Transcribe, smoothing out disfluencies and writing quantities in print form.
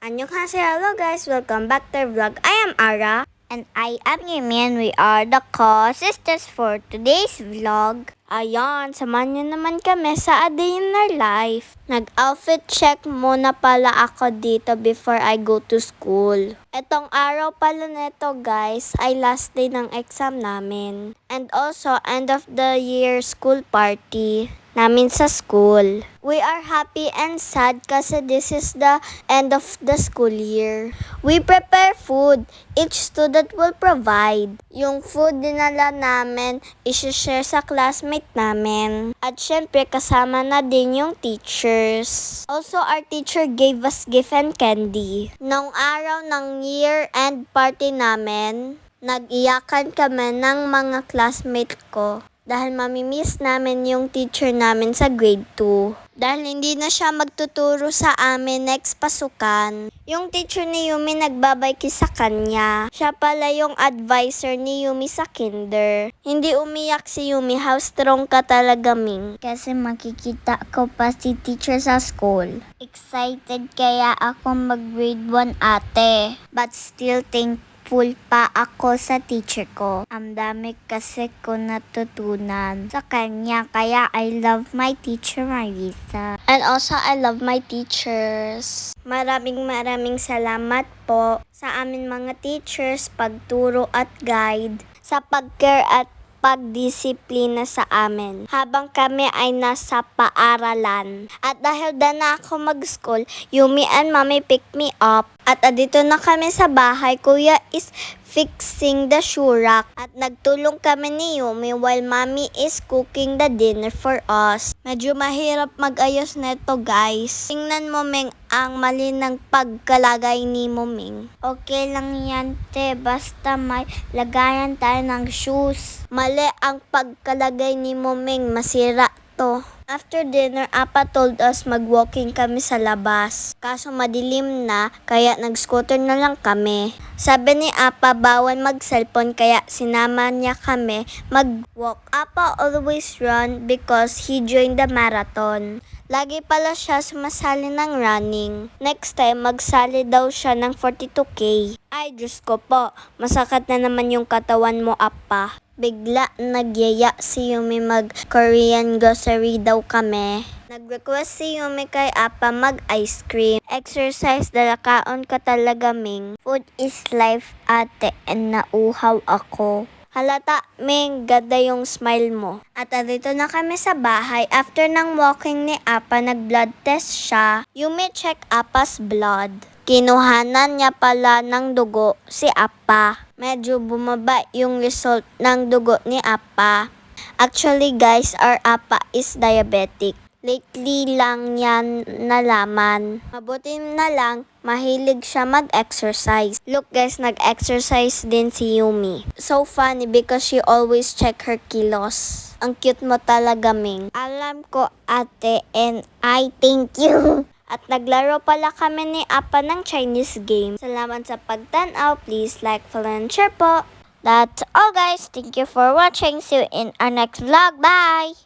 Annyeonghaseyo, hello guys, welcome back to our vlog. I am Ara. And I am Yumi and we are the co-sisters for today's vlog. Ayan, samahan niyo naman kami sa A Day in Our Life. Nag-outfit check muna pala ako dito before I go to school. Etong araw pala neto guys ay last day ng exam namin. And also end of the year school party namin sa school. We are happy and sad kasi this is the end of the school year. We prepare food. Each student will provide. Yung food dinala namin, isi-share sa classmate namin. At syempre, kasama na din yung teachers. Also, our teacher gave us gift and candy. Nung araw ng year-end party namin, nag-iyakan kami ng mga classmate ko. Dahil mamimiss namin yung teacher namin sa grade 2. Dahil hindi na siya magtuturo sa amin next pasukan. Yung teacher ni Yumi nagbabayki sa kanya. Siya pala yung advisor ni Yumi sa kinder. Hindi umiyak si Yumi, how strong ka talaga, Ming. Kasi makikita ko pa si teacher sa school. Excited kaya ako mag-grade 1 ate. But still thankful pa ako sa teacher ko. Ang dami kasi ko natutunan sa kanya. Kaya I love my teacher Marisa. And also I love my teachers. Maraming salamat po sa amin mga teachers, pagturo at guide, sa pag-care at pagdisiplina sa amin habang kami ay nasa paaralan. At dahil na ako mag-school, Yumi and Mommy picked me up. At dito na kami sa bahay, Kuya is fixing the shurak. At nagtulong kami ni Yumi while Mommy is cooking the dinner for us. Medyo mahirap mag-ayos neto guys. Tingnan mo Ming, ang mali ng pagkalagay ni Ming. Okay lang yan te, basta may lagayan tayo ng shoes. Mali ang pagkalagay ni Ming, masira to. After dinner, Apa told us mag-walking kami sa labas. Kaso madilim na, kaya nag-scooter na lang kami. Sabi ni Apa, bawal mag-cellphone, kaya sinama niya kami mag-walk. Apa always run because he joined the marathon. Lagi pala siya sumasali ng running. Next time, magsali daw siya ng 42K. Ay, Diyos ko po, masakit na naman yung katawan mo, Apa. Bigla nagyaya si Yumi mag-Korean grocery daw kami. Nag-request si Yumi kay Apa mag-ice cream. Exercise dalakaon ka talaga, Ming. Food is life ate, and nauhaw ako. Halata, Ming, ganda yung smile mo. At dito na kami sa bahay. After ng walking ni Apa, nag-blood test siya. Yumi check Apa's blood. Kinuhanan niya pala ng dugo si Apa. Medyo bumaba yung result ng dugo ni Apa. Actually guys, our Apa is diabetic. Lately lang yan nalaman. Mabuti na lang, mahilig siya mag-exercise. Look guys, nag-exercise din si Yumi. So funny because she always check her kilos. Ang cute mo talaga, Ming. Alam ko ate, and I thank you. At naglaro pala kami ni Apa ng Chinese game. Salamat sa pagtanaw. Please like, follow, and share po. That's all guys. Thank you for watching. See you in our next vlog. Bye!